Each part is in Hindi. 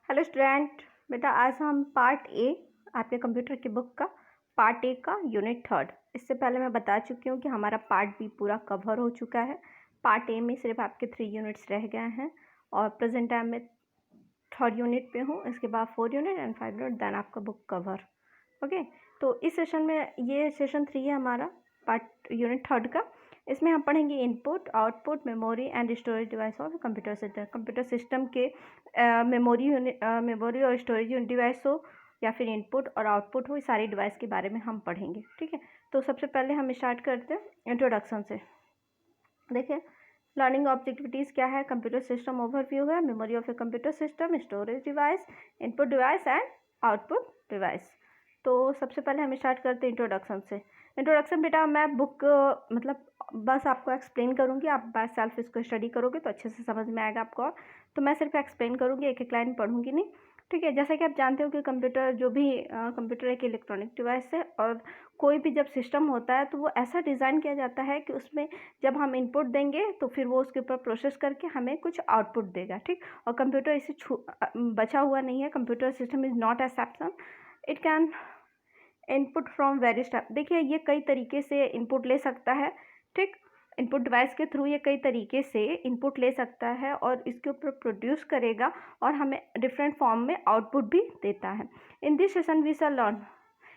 हेलो स्टूडेंट, बेटा आज हम पार्ट ए आपके कंप्यूटर की बुक का पार्ट ए का यूनिट थर्ड। इससे पहले मैं बता चुकी हूँ कि हमारा पार्ट बी पूरा कवर हो चुका है। पार्ट ए में सिर्फ आपके 3 यूनिट्स रह गए हैं और प्रेजेंट टाइम में थर्ड यूनिट पे हूँ। इसके बाद 4 यूनिट एंड 5 यूनिट, देन आपका बुक कवर। ओके, तो इस सेशन में ये सेशन 3 है हमारा पार्ट यूनिट थर्ड का। इसमें हम पढ़ेंगे input, output, memory and storage device of computer system. Computer system के मेमोरी और स्टोरेज डिवाइस हो या फिर इनपुट और आउटपुट हो, ये सारी डिवाइस के बारे में हम पढ़ेंगे। ठीक है, तो सबसे पहले हम स्टार्ट करते हैं इंट्रोडक्शन से। देखिए, लर्निंग ऑब्जेक्टिविटीज़ क्या है, कंप्यूटर सिस्टम ओवरव्यू है, memory of a computer system, storage device, input device and output device. तो सबसे पहले हम स्टार्ट करते हैं इंट्रोडक्शन से। इंट्रोडक्शन बेटा मैं बुक मतलब बस आपको एक्सप्लेन करूँगी, आप बाय सेल्फ इसको स्टडी करोगे तो अच्छे से समझ में आएगा आपको। तो मैं सिर्फ एक्सप्लेन करूँगी, एक एक लाइन पढ़ूँगी नहीं। ठीक है, जैसा कि आप जानते हो कि कंप्यूटर जो भी कंप्यूटर एक इलेक्ट्रॉनिक डिवाइस है और कोई भी जब सिस्टम होता है तो वो ऐसा डिज़ाइन किया जाता है कि उसमें जब हम इनपुट देंगे तो फिर वो उसके ऊपर प्रोसेस करके हमें कुछ आउटपुट देगा। ठीक, और कंप्यूटर इसे बचा हुआ नहीं है। Computer system is not exception, it can input from various type. देखिए, ये कई तरीके से इनपुट ले सकता है। ठीक, इनपुट डिवाइस के थ्रू ये कई तरीके से इनपुट ले सकता है और इसके ऊपर प्रोड्यूस करेगा और हमें डिफरेंट फॉर्म में आउटपुट भी देता है। In this session we shall learn,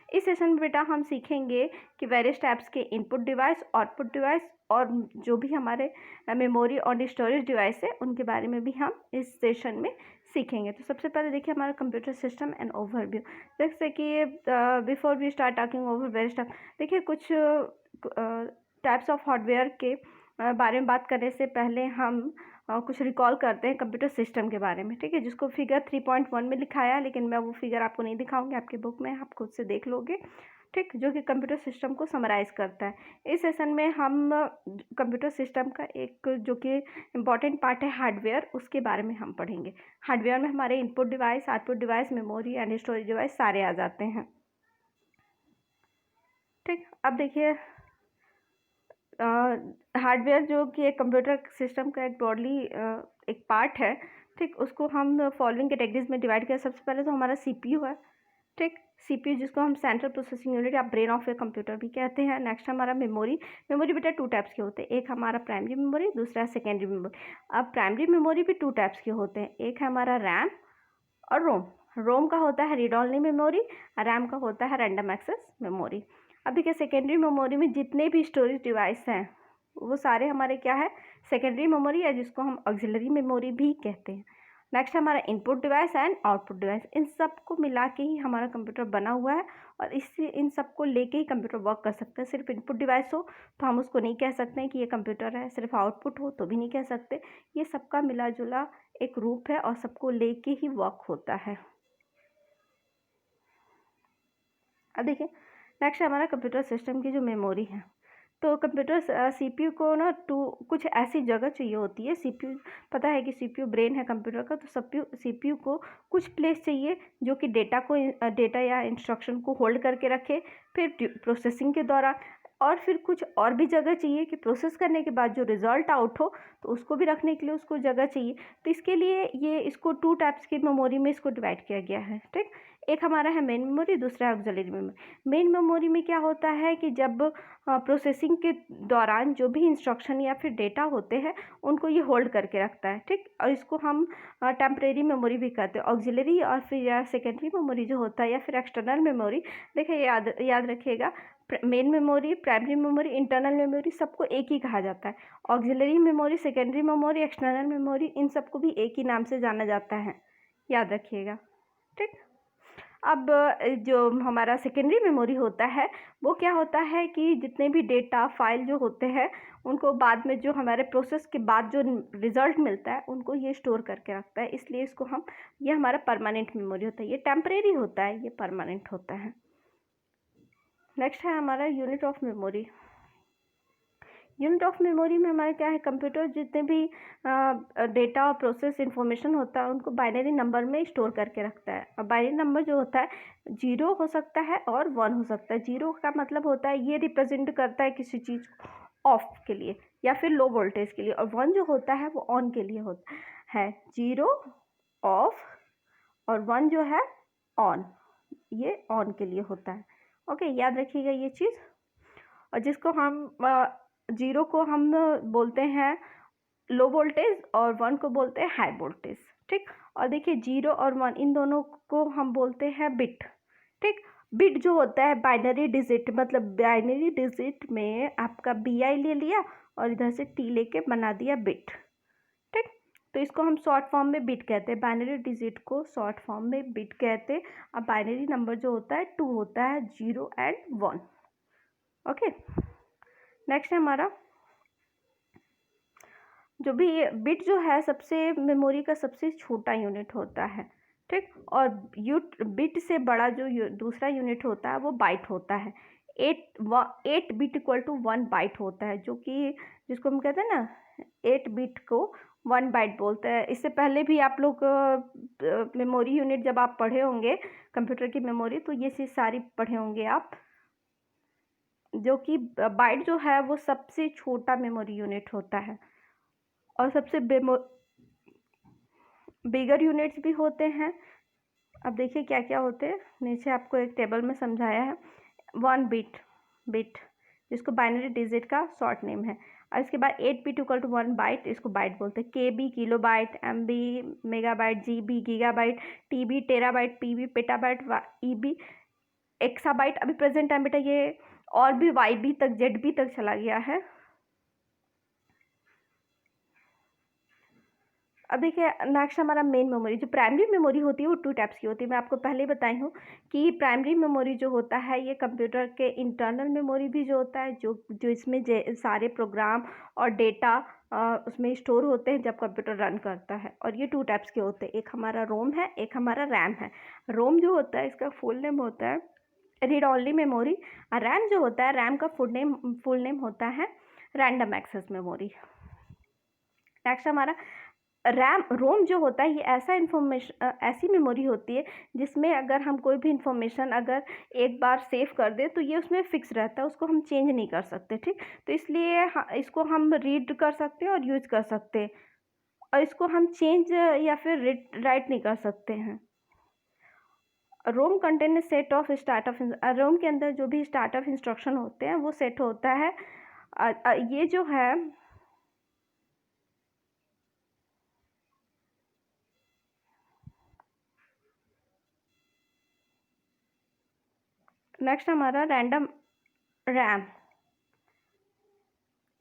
इस सेशन में बेटा हम सीखेंगे कि वेरियस टाइप्स के इनपुट डिवाइस, आउटपुट डिवाइस और जो भी हमारे मेमोरी और स्टोरेज डिवाइस है उनके बारे में भी हम इस सेशन में सीखेंगे। तो सबसे पहले देखिए हमारा कंप्यूटर सिस्टम एंड ओवरव्यू। जैसे कि before we start talking over various type, देखिए कुछ टाइप्स ऑफ हार्डवेयर के बारे में बात करने से पहले हम कुछ रिकॉल करते हैं कंप्यूटर सिस्टम के बारे में। ठीक है, जिसको फिगर 3.1 में लिखाया है, लेकिन मैं वो फिगर आपको नहीं दिखाऊंगी, आपके बुक में आप खुद से देख लोगे। ठीक, जो कि कंप्यूटर सिस्टम को समराइज़ करता है। इस सेशन में हम कंप्यूटर सिस्टम का एक जो कि इम्पॉर्टेंट पार्ट है हार्डवेयर, उसके बारे में हम पढ़ेंगे। हार्डवेयर में हमारे input device, output device, memory and storage device सारे आ जाते हैं। ठीक, अब देखिए हार्डवेयर जो कि एक कंप्यूटर सिस्टम का एक ब्रॉडली एक पार्ट है। ठीक, उसको हम फॉलोइंग कैटेगरीज में डिवाइड किया। सबसे पहले तो हमारा सीपीयू है। ठीक, सीपीयू जिसको हम सेंट्रल प्रोसेसिंग यूनिट या ब्रेन ऑफ ए कंप्यूटर भी कहते हैं। नेक्स्ट हमारा मेमोरी। मेमोरी बेटा 2 टाइप्स के होते हैं, एक हमारा प्राइमरी मेमोरी, दूसरा सेकेंडरी मेमोरी। अब प्राइमरी मेमोरी भी 2 टाइप्स के होते हैं, एक है हमारा रैम और रोम। रोम का होता है रीड ओनली मेमोरी और रैम का होता है रैंडम एक्सेस मेमोरी। अब देखिए सेकेंडरी मेमोरी में जितने भी स्टोरेज डिवाइस हैं वो सारे हमारे क्या है, सेकेंडरी मेमोरी है, जिसको हम ऑक्सिलरी मेमोरी भी कहते हैं। नेक्स्ट हमारा input device and output device. इन सब को मिला के ही हमारा कंप्यूटर बना हुआ है और इससे इन सब को लेके ही कंप्यूटर वर्क कर सकते हैं। सिर्फ इनपुट डिवाइस हो तो हम उसको नहीं कह सकते हैं कि ये कंप्यूटर है, सिर्फ आउटपुट हो तो भी नहीं कह सकते। ये सबका मिला जुला एक रूप है और सबको लेके ही वर्क होता है। अब देखिए नेक्स्ट हमारा कंप्यूटर सिस्टम की जो मेमोरी है, तो कंप्यूटर सीपीयू को ना कुछ ऐसी जगह चाहिए होती है। सीपीयू पता है कि सीपीयू ब्रेन है कंप्यूटर का, तो सीपीयू को कुछ प्लेस चाहिए जो कि डेटा या इंस्ट्रक्शन को होल्ड करके रखे फिर प्रोसेसिंग के दौरान, और फिर कुछ और भी जगह चाहिए कि प्रोसेस करने के बाद जो रिज़ल्ट आउट हो तो उसको भी रखने के लिए उसको जगह चाहिए। तो इसके लिए ये इसको 2 टाइप्स की मेमोरी में इसको डिवाइड किया गया है। ठीक, एक हमारा है मेन मेमोरी, दूसरा है ऑक्सिलरी मेमोरी। मेन मेमोरी में क्या होता है कि जब प्रोसेसिंग के दौरान जो भी इंस्ट्रक्शन या फिर डेटा होते हैं उनको ये होल्ड करके रखता है। ठीक, और इसको हम टेम्परेरी मेमोरी भी कहते हैं। ऑक्सिलरी और फिर या सेकेंडरी मेमोरी जो होता है या फिर एक्सटर्नल मेमोरी, देखिए याद रखिएगा, main memory, primary memory, internal memory सबको एक ही कहा जाता है। Auxiliary memory, secondary memory, external memory, इन सबको भी एक ही नाम से जाना जाता है, याद रखिएगा। ठीक, अब जो हमारा सेकेंडरी मेमोरी होता है वो क्या होता है कि जितने भी डेटा फाइल जो होते हैं उनको बाद में जो हमारे प्रोसेस के बाद जो रिज़ल्ट मिलता है उनको ये स्टोर करके रखता है, इसलिए इसको हम, ये हमारा परमानेंट मेमोरी होता है। ये टेम्परेरी होता है, ये परमानेंट होता है। नेक्स्ट है हमारा unit of memory. Unit of memory में हमारा क्या है, कंप्यूटर जितने भी डेटा और प्रोसेस इन्फॉर्मेशन होता है उनको बाइनरी नंबर में स्टोर करके रखता है। और बाइनरी नंबर जो होता है 0 हो सकता है और 1 हो सकता है। 0 का मतलब होता है ये रिप्रेजेंट करता है किसी चीज़ ऑफ के लिए या फिर लो वोल्टेज के लिए, और 1 जो होता है वो ऑन के लिए होता है। 0 ऑफ और 1 जो है ऑन, ये ऑन के लिए होता है। ओके, याद रखिएगा ये चीज़। और जिसको हम 0 को हम बोलते हैं लो वोल्टेज और 1 को बोलते हैं हाई वोल्टेज, ठीक। और देखिए 0 और 1 इन दोनों को हम बोलते हैं बिट, ठीक। बिट जो होता है बाइनरी डिजिट, मतलब बाइनरी डिजिट में आपका BI ले लिया और इधर से T लेके बना दिया बिट, ठीक। तो इसको हम शॉर्ट फॉर्म में बिट कहते हैं, बाइनरी डिजिट को शॉर्ट फॉर्म में बिट कहते हैं। अब बाइनरी नंबर जो होता है 2 होता है, 0 एंड 1। ओके, नेक्स्ट है हमारा जो भी बिट जो है सबसे मेमोरी का सबसे छोटा यूनिट होता है, ठीक। और बिट से बड़ा जो दूसरा यूनिट होता है वो बाइट होता है। 8 बिट इक्वल टू 1 बाइट होता है, जो कि जिसको हम कहते हैं ना 8 बिट को 1 बाइट बोलते हैं। इससे पहले भी आप लोग मेमोरी यूनिट जब आप पढ़े होंगे कंप्यूटर की मेमोरी, तो ये चीज़ सारी पढ़े होंगे आप, जो कि बाइट जो है वो सबसे छोटा मेमोरी यूनिट होता है। और सबसे बिगर यूनिट्स भी होते हैं। अब देखिए क्या क्या होते हैं, नीचे आपको एक टेबल में समझाया है। 1 बिट जिसको बाइनरी डिजिट का शॉर्ट नेम है। और इसके बाद 8 बिट इक्वल टू 1 बाइट, इसको बाइट बोलते हैं। KB kilo byte, MB megabyte, GB gigabyte, TB terabyte, PB petabyte, EB exabyte. अभी प्रेजेंट टाइम बेटा ये और भी YB तक ZB तक चला गया है। अब देखिए नेक्स्ट हमारा मेन मेमोरी। जो प्राइमरी मेमोरी होती है वो 2 टाइप्स की होती है। मैं आपको पहले बताई हूँ कि प्राइमरी मेमोरी जो होता है ये कंप्यूटर के इंटरनल मेमोरी भी जो होता है, जो इसमें सारे प्रोग्राम और डेटा उसमें स्टोर होते हैं जब कंप्यूटर रन करता है। और ये 2 टाइप्स के होते हैं, एक हमारा रोम है, एक हमारा रैम है। रोम जो होता है इसका फुल नेम होता है रीड ओनली मेमोरी। और रैम जो होता है, रैम का फुल नेम होता है रैंडम एक्सेस मेमोरी। नेक्स्ट हमारा रोम जो होता है ये ऐसी मेमोरी होती है जिसमें अगर हम कोई भी इंफॉर्मेशन अगर एक बार सेव कर दे तो ये उसमें फिक्स रहता है, उसको हम चेंज नहीं कर सकते, ठीक। तो इसलिए इसको हम रीड कर सकते हैं और यूज कर सकते हैं, और इसको हम चेंज या फिर राइट नहीं कर सकते हैं। रोम कंटेन सेट ऑफ रोम के अंदर जो भी स्टार्ट ऑफ इंस्ट्रक्शन होते हैं वो सेट होता है। ये जो है नेक्स्ट हमारा रैंडम रैम।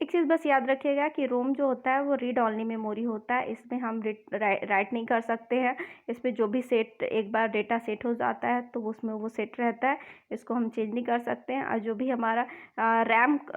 एक चीज़ बस याद रखिएगा कि रोम जो होता है वो रीड ओनली मेमोरी होता है, इसमें हम राइट नहीं कर सकते हैं। इसमें जो भी सेट एक बार डेटा सेट हो जाता है तो उसमें वो सेट रहता है, इसको हम चेंज नहीं कर सकते हैं। और जो भी हमारा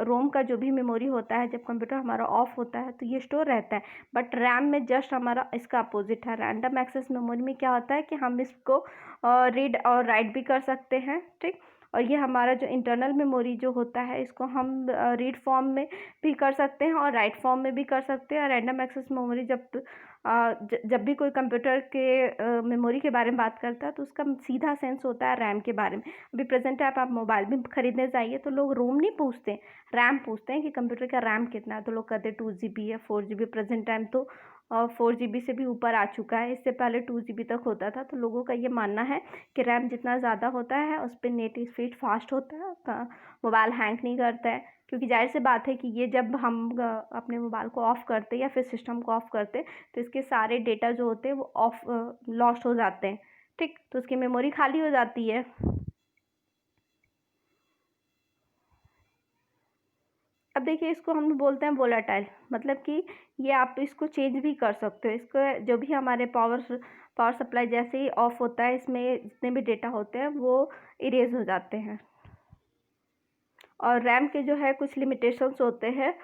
रोम का जो भी मेमोरी होता है जब कंप्यूटर हमारा ऑफ होता है तो ये स्टोर रहता है। बट रैम में जस्ट हमारा इसका अपोजिट है। रैंडम एक्सेस मेमोरी में क्या होता है कि हम इसको रीड और राइट भी कर सकते हैं, ठीक। और ये हमारा जो इंटरनल मेमोरी जो होता है इसको हम रीड फॉर्म में भी कर सकते हैं और राइट फॉर्म में भी कर सकते हैं। और रैंडम एक्सेस मेमोरी जब भी कोई कंप्यूटर के मेमोरी के बारे में बात करता है तो उसका सीधा सेंस होता है रैम के बारे में। अभी प्रेजेंट टाइम आप मोबाइल भी खरीदने जाइए तो लोग रोम नहीं पूछते, रैम पूछते हैं कि कंप्यूटर का रैम कितना है, तो लोग कहते हैं 2 GB है, 4 GB। प्रेजेंट टाइम तो 4 GB से भी ऊपर आ चुका है, इससे पहले 2 GB तक होता था। तो लोगों का ये मानना है कि रैम जितना ज़्यादा होता है उस पर नेट स्पीड फास्ट होता है, मोबाइल हैंग नहीं करता है। क्योंकि जाहिर सी बात है कि ये जब हम अपने मोबाइल को ऑफ़ करते या फिर सिस्टम को ऑफ़ करते तो इसके सारे डेटा जो होते हैं वो लॉस्ट हो जाते हैं, ठीक। तो उसकी मेमोरी खाली हो जाती है। अब देखिए इसको हम बोलते हैं वोलेटाइल, मतलब कि ये आप इसको चेंज भी कर सकते हो। इसको जो भी हमारे पावर सप्लाई जैसे ही ऑफ होता है इसमें जितने भी डेटा होते हैं वो इरेज हो जाते हैं। और रैम के जो है कुछ लिमिटेशंस होते हैं।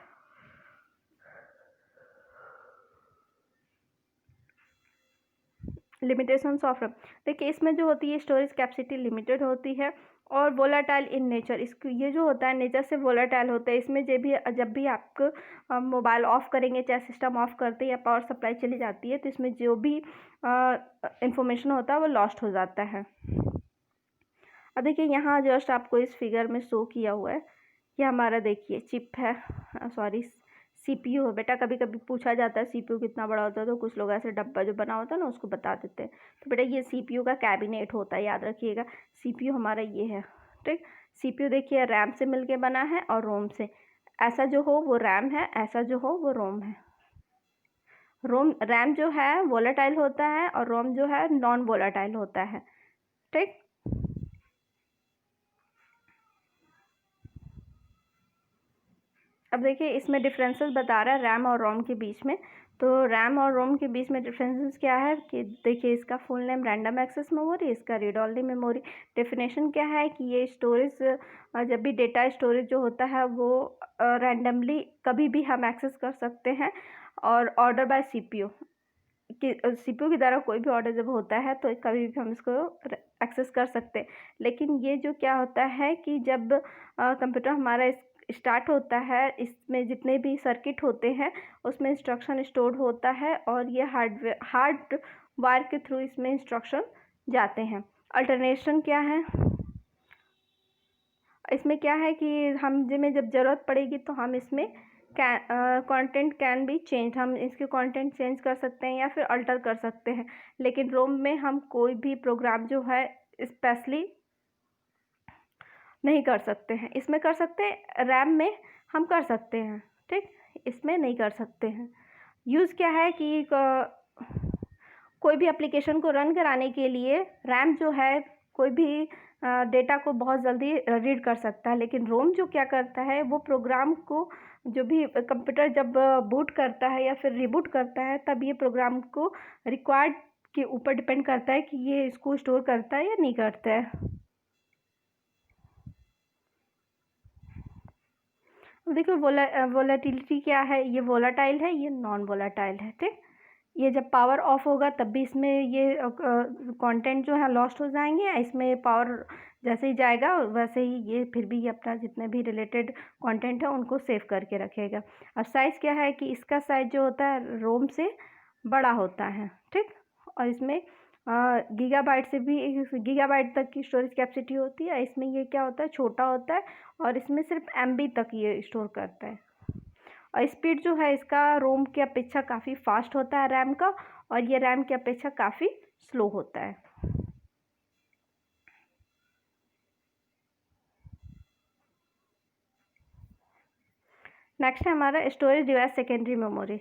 लिमिटेशंस ऑफ रैम, देखिए इसमें जो होती है स्टोरेज कैपेसिटी लिमिटेड होती है और वोलेटाइल इन नेचर। इसको ये जो होता है नेचर से वोलेटाइल होता है। इसमें जब भी आप मोबाइल ऑफ़ करेंगे, चाहे सिस्टम ऑफ़ करते या पावर सप्लाई चली जाती है, तो इसमें जो भी इंफॉर्मेशन होता है वो लॉस्ट हो जाता है। अब देखिए यहाँ जस्ट आपको इस फिगर में शो किया हुआ है, ये हमारा देखिए चिप है, सॉरी CPU है बेटा, कभी कभी पूछा जाता है CPU कितना बड़ा होता है, तो कुछ लोग ऐसे डब्बा जो बना होता है ना उसको बता देते हैं। तो बेटा ये CPU का कैबिनेट होता है, याद रखिएगा। CPU हमारा ये है, ठीक। CPU देखिए रैम से मिलके बना है और रोम से। ऐसा जो हो वो रैम है, ऐसा जो हो वो रोम है। रैम जो है वोलेटाइल होता है और रोम जो है नॉन वोलेटाइल होता है, ठीक। अब देखिए इसमें डिफरेंसेस बता रहा है रैम और रोम के बीच में। तो रैम और रोम के बीच में डिफरेंसेस क्या है कि देखिए इसका full name random access memory, इसका रीड ओनली मेमोरी। डेफिनेशन क्या है कि ये स्टोरेज, जब भी डेटा स्टोरेज जो होता है वो रैंडमली कभी भी हम एक्सेस कर सकते हैं, और ऑर्डर बाय CPU कि CPU की द्वारा कोई भी ऑर्डर जब होता है तो कभी भी हम इसको एक्सेस कर सकते हैं। लेकिन ये जो क्या होता है कि जब कंप्यूटर हमारा स्टार्ट होता है, इसमें जितने भी सर्किट होते हैं उसमें इंस्ट्रक्शन स्टोर होता है, और ये हार्ड वायर के थ्रू इसमें इंस्ट्रक्शन जाते हैं। अल्टरनेशन क्या है इसमें, क्या है कि हम जिसमें जब ज़रूरत पड़ेगी तो हम इसमें कंटेंट कैन बी चेंज, हम इसके कंटेंट चेंज कर सकते हैं या फिर अल्टर कर सकते हैं। लेकिन रोम में हम कोई भी प्रोग्राम जो है स्पेशली नहीं कर सकते हैं। इसमें कर सकते हैं, रैम में हम कर सकते हैं, ठीक, इसमें नहीं कर सकते हैं। यूज़ क्या है कि कोई भी एप्लीकेशन को रन कराने के लिए रैम जो है कोई भी डेटा को बहुत जल्दी रीड कर सकता है, लेकिन रोम जो क्या करता है वो प्रोग्राम को, जो भी कंप्यूटर जब बूट करता है या फिर रिबूट करता है, तब ये प्रोग्राम को रिक्वायर्ड के ऊपर डिपेंड करता है कि ये इसको स्टोर करता है या नहीं करता है। देखो वोलेटिलिटी क्या है, ये वोलाटाइल है, ये नॉन वोलाटाइल है, ठीक। ये जब पावर ऑफ होगा तब भी इसमें ये कंटेंट जो है लॉस्ट हो जाएंगे, इसमें पावर जैसे ही जाएगा वैसे ही ये फिर भी ये अपना जितने भी रिलेटेड कंटेंट है उनको सेव करके रखेगा। अब साइज़ क्या है कि इसका साइज़ जो होता है रोम से बड़ा होता है, ठीक। और इसमें गीगाबाइट से भी गीगाबाइट तक की स्टोरेज कैपेसिटी होती है। इसमें ये क्या होता है, छोटा होता है, और इसमें सिर्फ MB तक ये स्टोर करता है। और स्पीड जो है इसका रोम की अपेक्षा काफ़ी फास्ट होता है रैम का, और ये रैम की अपेक्षा काफ़ी स्लो होता है। नेक्स्ट है हमारा storage device secondary memory.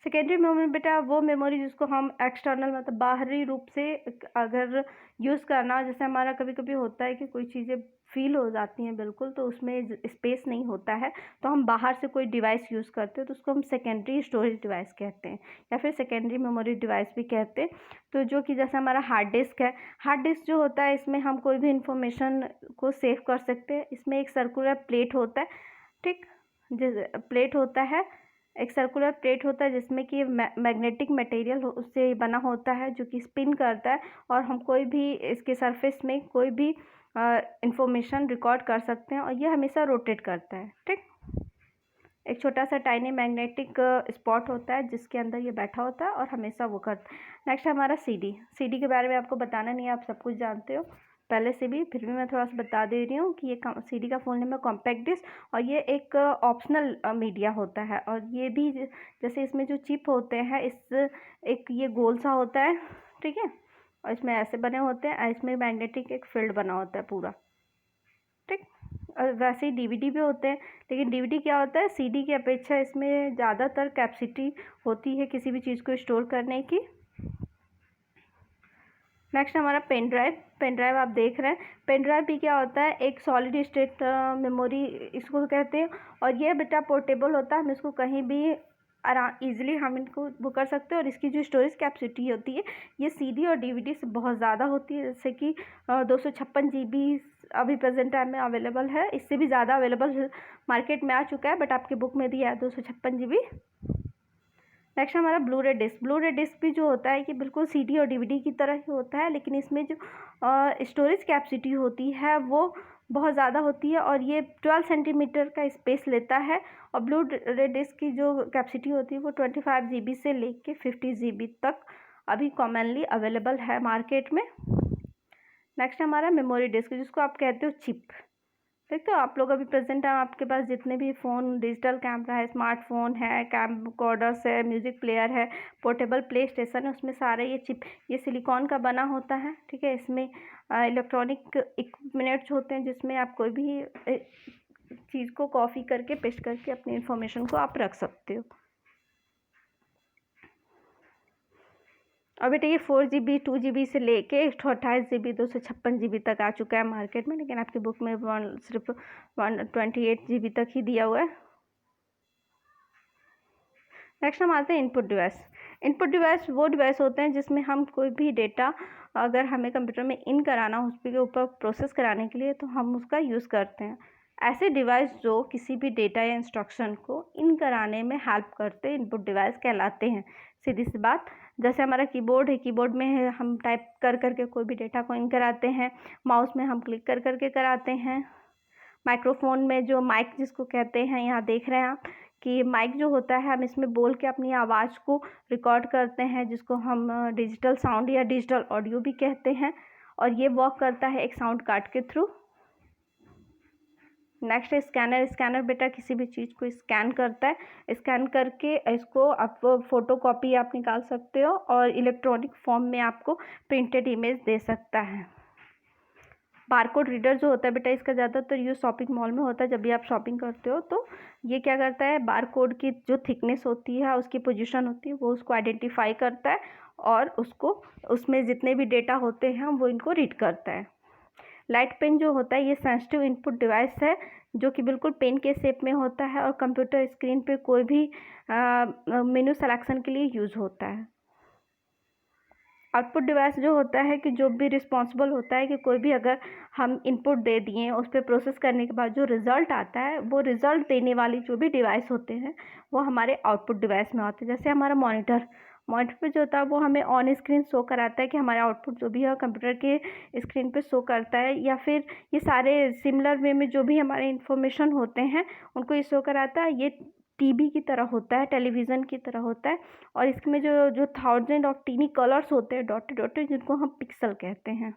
Secondary memory बेटा वो मेमोरी जिसको हम एक्सटर्नल मतलब बाहरी रूप से अगर यूज़ करना, जैसे हमारा कभी कभी होता है कि कोई चीज़ें फील हो जाती हैं बिल्कुल, तो उसमें स्पेस नहीं होता है, तो हम बाहर से कोई डिवाइस यूज़ करते हैं तो उसको हम सेकेंडरी स्टोरेज डिवाइस कहते हैं, या फिर सेकेंडरी मेमोरी डिवाइस भी कहते हैं। तो जो कि जैसे हमारा हार्ड डिस्क है, हार्ड डिस्क जो होता है इसमें हम कोई भी इंफॉर्मेशन को सेव कर सकते हैं। इसमें एक सर्कुलर प्लेट होता है, ठीक, प्लेट होता है, एक सर्कुलर प्लेट होता है जिसमें कि मैग्नेटिक मटेरियल उससे बना होता है जो कि स्पिन करता है, और हम कोई भी इसके सरफेस में कोई भी इंफॉर्मेशन रिकॉर्ड कर सकते हैं, और ये हमेशा रोटेट करता है, ठीक। एक छोटा सा टाइनी मैग्नेटिक स्पॉट होता है जिसके अंदर ये बैठा होता है और हमेशा वो करता है। नेक्स्ट हमारा CD के बारे में आपको बताना नहीं है, आप सब कुछ जानते हो पहले से भी, फिर भी मैं थोड़ा सा बता दे रही हूँ कि ये CD का फुल नेम है कॉम्पैक्ट डिस्क, और ये एक ऑप्शनल मीडिया होता है। और ये भी जैसे इसमें जो चिप होते हैं, एक ये गोल सा होता है, ठीक है, और इसमें ऐसे बने होते हैं, इसमें मैग्नेटिक एक फील्ड बना होता है पूरा, ठीक। और वैसे ही DVD भी होते हैं, लेकिन DVD क्या होता है, CD की अपेक्षा इसमें ज़्यादातर कैपेसिटी होती है किसी भी चीज़ को स्टोर करने की। नेक्स्ट हमारा पेन ड्राइव आप देख रहे हैं। पेन ड्राइव भी क्या होता है, एक सॉलिड स्टेट मेमोरी इसको कहते हैं, और ये बेटा पोर्टेबल होता है, हम इसको कहीं भी ईजिली हम इनको बुक कर सकते हैं। और इसकी जो स्टोरेज कैपेसिटी होती है ये CD और DVD से बहुत ज़्यादा होती है, जैसे कि 256 GB अभी प्रेजेंट टाइम में अवेलेबल है, इससे भी ज़्यादा अवेलेबल मार्केट में आ चुका है, बट आपके बुक में दिया है 256 GB। नेक्स्ट हमारा ब्लू रे डिस्क भी जो होता है कि बिल्कुल CD और DVD की तरह ही होता है, लेकिन इसमें जो स्टोरेज कैपेसिटी होती है वो बहुत ज़्यादा होती है, और ये 12 सेंटीमीटर का स्पेस लेता है। और ब्लू रे डिस्क की जो कैपेसिटी होती है वो 25 GB से लेके 50 GB तक अभी कॉमनली अवेलेबल है मार्केट में। नेक्स्ट हमारा मेमोरी डिस्क, जिसको आप कहते हो चिप, देखते हो आप लोग अभी प्रेजेंट टाइम आपके पास जितने भी फ़ोन, डिजिटल कैमरा है, स्मार्टफोन है, कैमकॉर्डर्स है, म्यूजिक प्लेयर है, पोर्टेबल प्ले स्टेशन है, उसमें सारे ये सिलिकॉन का बना होता है। ठीक है, इसमें इलेक्ट्रॉनिक इक्विपमेंट्स होते हैं जिसमें आप कोई भी चीज़ को कॉपी करके पेस्ट करके अपनी इंफॉर्मेशन को आप रख सकते हो। और बेटा ये 4 GB 2 GB से लेके 128 GB 256 GB तक आ चुका है मार्केट में, लेकिन आपकी बुक में सिर्फ 128 GB तक ही दिया हुआ है। नेक्स्ट हम आते हैं इनपुट डिवाइस। इनपुट डिवाइस वो डिवाइस होते हैं जिसमें हम कोई भी डेटा अगर हमें कंप्यूटर में इन कराना हो, उसके ऊपर प्रोसेस कराने के लिए, तो हम उसका यूज़ करते हैं। ऐसे डिवाइस जो किसी भी डेटा या इंस्ट्रक्शन को इन कराने में हेल्प करते हैं इनपुट डिवाइस कहलाते हैं। सीधी सी बात, जैसे हमारा कीबोर्ड है, कीबोर्ड में हम टाइप कर करके कोई भी डेटा को इन कराते हैं, माउस में हम क्लिक कर करके कराते हैं, माइक्रोफोन में जो माइक जिसको कहते हैं, यहाँ देख रहे हैं आप कि माइक जो होता है हम इसमें बोल के अपनी आवाज़ को रिकॉर्ड करते हैं, जिसको हम डिजिटल साउंड या डिजिटल ऑडियो भी कहते हैं, और ये वर्क करता है एक साउंड कार्ड के थ्रू। नेक्स्ट है स्कैनर। स्कैनर बेटा किसी भी चीज़ को स्कैन करता है, स्कैन करके इसको आप फोटो कॉपी आप निकाल सकते हो और इलेक्ट्रॉनिक फॉर्म में आपको प्रिंटेड इमेज दे सकता है। बारकोड रीडर जो होता है बेटा, इसका ज़्यादातर यूज़ शॉपिंग मॉल में होता है। जब भी आप शॉपिंग करते हो तो ये क्या करता है, बारकोड की जो थिकनेस होती है, उसकी पोजीशन होती है, वो उसको आइडेंटिफाई करता है और उसको उसमें जितने भी डेटा होते हैं वो इनको रीड करता है। लाइट पेन जो होता है ये सेंसिटिव इनपुट डिवाइस है जो कि बिल्कुल पेन के शेप में होता है और कंप्यूटर स्क्रीन पे कोई भी मेनू सिलेक्शन के लिए यूज़ होता है। आउटपुट डिवाइस जो होता है कि जो भी रिस्पॉन्सिबल होता है कि कोई भी अगर हम इनपुट दे दिए, उस पर प्रोसेस करने के बाद जो रिज़ल्ट आता है, वो रिज़ल्ट देने वाली जो भी डिवाइस होते हैं वो हमारे आउटपुट डिवाइस में होते हैं। जैसे हमारा मॉनिटर पे जो होता है वो हमें ऑन स्क्रीन शो कराता है कि हमारा आउटपुट जो भी है कंप्यूटर के स्क्रीन पे शो करता है, या फिर ये सारे सिमिलर वे में जो भी हमारे इन्फॉर्मेशन होते हैं उनको ये शो कराता है। ये टीवी की तरह होता है, टेलीविज़न की तरह होता है, और इसमें जो जो 1000 ऑफ टीनी कलर्स होते हैं डॉटेड डॉटेड, जिनको हम पिक्सल कहते हैं।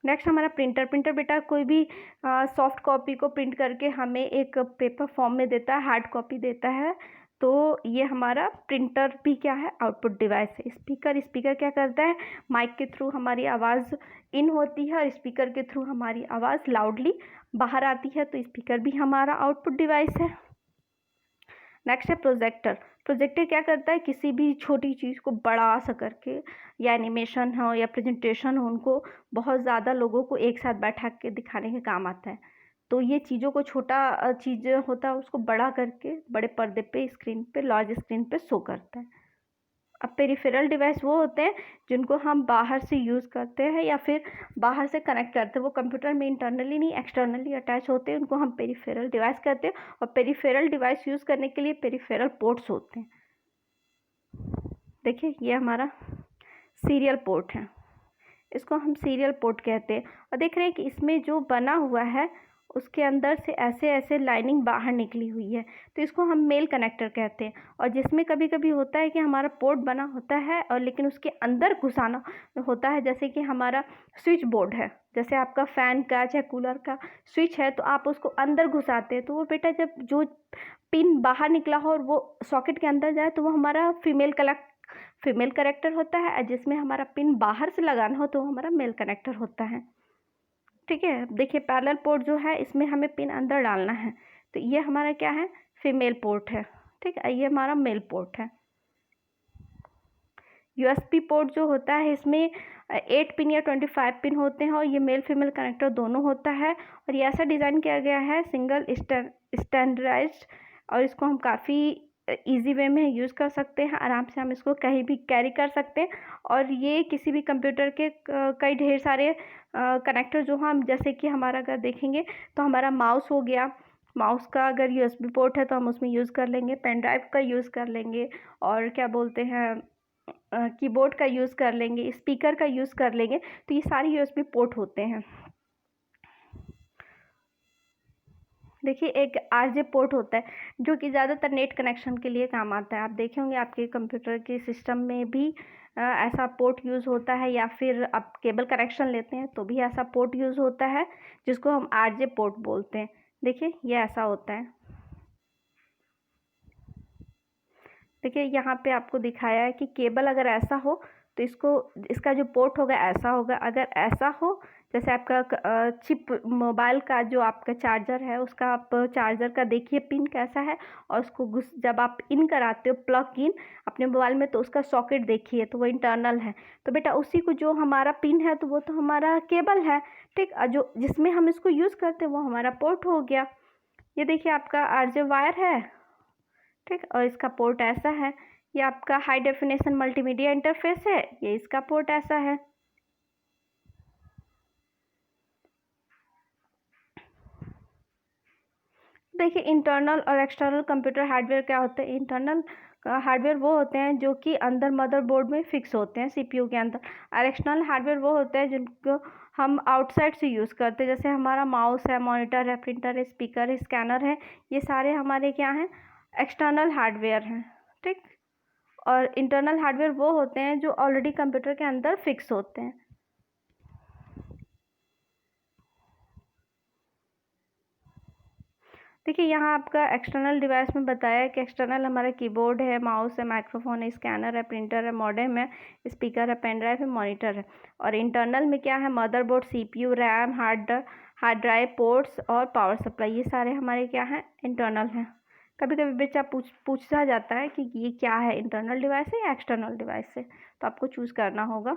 नेक्स्ट हमारा प्रिंटर बेटा कोई भी सॉफ्ट कॉपी को प्रिंट करके हमें एक पेपर फॉर्म में देता है, हार्ड कॉपी देता है, तो ये हमारा प्रिंटर भी क्या है, आउटपुट डिवाइस है। स्पीकर क्या करता है, माइक के थ्रू हमारी आवाज़ इन होती है और स्पीकर के थ्रू हमारी आवाज़ लाउडली बाहर आती है, तो स्पीकर भी हमारा आउटपुट डिवाइस है। नेक्स्ट है प्रोजेक्टर क्या करता है, किसी भी छोटी चीज़ को बड़ा सा करके, या एनिमेशन हो या प्रेजेंटेशन हो, उनको बहुत ज़्यादा लोगों को एक साथ बैठा के दिखाने के काम आता है। तो ये चीज़ों को छोटा चीज़ होता है उसको बड़ा करके बड़े पर्दे पे, स्क्रीन पे, लार्ज स्क्रीन पे शो करता है। अब पेरिफेरल डिवाइस वो होते हैं जिनको हम बाहर से यूज़ करते हैं या फिर बाहर से कनेक्ट करते हैं, वो कंप्यूटर में इंटरनली नहीं एक्सटर्नली अटैच होते हैं, उनको हम पेरिफेरल डिवाइस कहते हैं। और पेरिफेरल डिवाइस यूज़ करने के लिए पेरिफेरल पोर्ट्स होते हैं। देखिए ये हमारा सीरियल पोर्ट है, इसको हम सीरियल पोर्ट कहते हैं। और देख रहे हैं कि इसमें जो बना हुआ है उसके अंदर से ऐसे ऐसे लाइनिंग बाहर निकली हुई है, तो इसको हम मेल कनेक्टर कहते हैं। और जिसमें कभी कभी होता है कि हमारा पोर्ट बना होता है और लेकिन उसके अंदर घुसाना होता है, जैसे कि हमारा स्विच बोर्ड है, जैसे आपका फ़ैन का चाहे कूलर का स्विच है, तो आप उसको अंदर घुसाते हैं, तो वो बेटा जब जो पिन बाहर निकला हो और वो सॉकेट के अंदर जाए तो वो हमारा फीमेल कनेक्टर होता है, जिसमें हमारा पिन बाहर से लगाना हो तो हमारा मेल कनेक्टर होता है। ठीक है, देखिए पैरेलल पोर्ट जो है इसमें हमें पिन अंदर डालना है, तो ये हमारा क्या है, फीमेल पोर्ट है। ठीक है, ये हमारा मेल पोर्ट है। यूएसबी पोर्ट जो होता है इसमें 8 पिन या 25 पिन होते हैं और ये मेल फीमेल कनेक्टर दोनों होता है, और ये ऐसा डिज़ाइन किया गया है सिंगल स्टैंडर्डाइज्ड, और इसको हम काफ़ी ईजी वे में यूज़ कर सकते हैं, आराम से हम इसको कहीं भी कैरी कर सकते हैं। और ये किसी भी कंप्यूटर के कई ढेर सारे कनेक्टर जो हम, जैसे कि हमारा अगर देखेंगे तो हमारा माउस हो गया, माउस का अगर यूएसबी पोर्ट है तो हम उसमें यूज़ कर लेंगे, पेन ड्राइव का यूज़ कर लेंगे, और क्या बोलते हैं कीबोर्ड का यूज़ कर लेंगे, स्पीकर का यूज़ कर लेंगे, तो ये सारे यूएसबी पोर्ट होते हैं। देखिए एक आरजे पोर्ट होता है जो कि ज़्यादातर नेट कनेक्शन के लिए काम आता है। आप देखे होंगे आपके कंप्यूटर के सिस्टम में भी ऐसा पोर्ट यूज़ होता है, या फिर आप केबल कनेक्शन लेते हैं तो भी ऐसा पोर्ट यूज़ होता है जिसको हम आरजे पोर्ट बोलते हैं। देखिए ये ऐसा होता है। देखिए यहाँ पे आपको दिखाया है कि केबल अगर ऐसा हो तो इसका जो पोर्ट होगा ऐसा होगा। अगर ऐसा हो, जैसे आपका चिप मोबाइल का जो आपका चार्जर है, उसका आप चार्जर का देखिए पिन कैसा है, और उसको जब आप इन कराते हो प्लग इन अपने मोबाइल में, तो उसका सॉकेट देखिए तो वो इंटरनल है। तो बेटा उसी को जो हमारा पिन है तो वो तो हमारा केबल है, ठीक। जो जिसमें हम इसको यूज़ करते हैं वो हमारा पोर्ट हो गया। ये देखिए आपका आरजे वायर है, ठीक, और इसका पोर्ट ऐसा है। ये आपका हाई डेफिनेशन मल्टीमीडिया इंटरफेस है, ये इसका पोर्ट ऐसा है। देखिए इंटरनल और एक्सटर्नल कंप्यूटर हार्डवेयर क्या होते हैं। इंटरनल हार्डवेयर वो होते हैं जो कि अंदर मदरबोर्ड में फिक्स होते हैं सीपीयू के अंदर, और एक्सटर्नल हार्डवेयर वो होते हैं जिनको हम आउटसाइड से यूज़ करते हैं। जैसे हमारा माउस है, मॉनिटर है, प्रिंटर है, स्पीकर है, स्कैनर है, ये सारे हमारे क्या हैं, एक्सटर्नल हार्डवेयर हैं, ठीक। और इंटरनल हार्डवेयर वो होते हैं जो ऑलरेडी कंप्यूटर के अंदर फिक्स होते हैं। देखिए यहाँ आपका एक्सटर्नल डिवाइस में बताया है कि एक्सटर्नल हमारा कीबोर्ड है, माउस है, माइक्रोफोन है, स्कैनर है, प्रिंटर है, मॉडेम है, स्पीकर है, पेन ड्राइव है, मॉनिटर है। और इंटरनल में क्या है, motherboard, CPU, RAM, hard drive, ports और पावर सप्लाई, ये सारे हमारे क्या हैं, इंटरनल हैं। कभी कभी बच्चा पूछा जाता है कि ये क्या है, इंटरनल डिवाइस है या एक्सटर्नल डिवाइस है, तो आपको चूज़ करना होगा।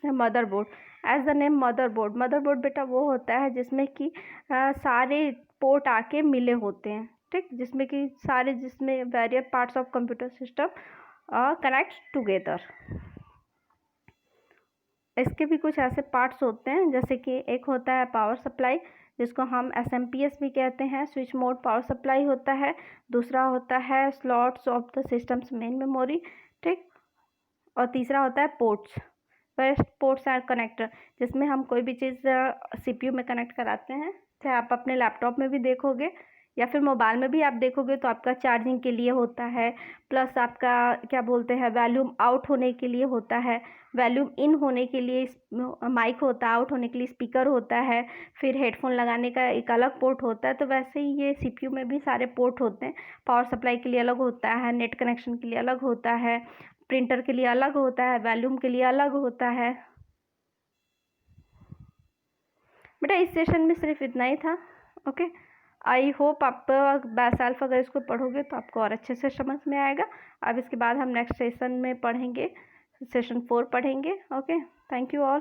Motherboard, as the name motherboard, motherboard बेटा वो होता है जिसमें कि सारे पोर्ट आके मिले होते हैं, ठीक, जिसमें कि जिसमें various parts of computer system connect together. इसके भी कुछ ऐसे पार्ट्स होते हैं, जैसे कि एक होता है पावर सप्लाई, जिसको हम एसएमपीएस भी कहते हैं, स्विच मोड पावर सप्लाई होता है। दूसरा होता है slots of the systems main memory, ठीक। और तीसरा होता है पोर्ट्स, पोर्ट्स एंड कनेक्टर, जिसमें हम कोई भी चीज़ सीपीयू में कनेक्ट कराते हैं। चाहे आप अपने लैपटॉप में भी देखोगे या फिर मोबाइल में भी आप देखोगे तो आपका चार्जिंग के लिए होता है, प्लस आपका क्या बोलते हैं वॉल्यूम आउट होने के लिए होता है, वॉल्यूम इन होने के लिए माइक होता है, आउट होने के लिए स्पीकर होता है, फिर हेडफोन लगाने का एक अलग पोर्ट होता है। तो वैसे ही ये सीपीयू में भी सारे पोर्ट होते हैं। पावर सप्लाई के लिए अलग होता है, नेट कनेक्शन के लिए अलग होता है, प्रिंटर के लिए अलग होता है, वॉल्यूम के लिए अलग होता है। बेटा इस सेशन में सिर्फ इतना ही था। ओके, आई होप आप बायसेल्फ अगर इसको पढ़ोगे तो आपको और अच्छे से समझ में आएगा। अब इसके बाद हम नेक्स्ट सेशन में पढ़ेंगे, सेशन 4 पढ़ेंगे। Okay, thank you all.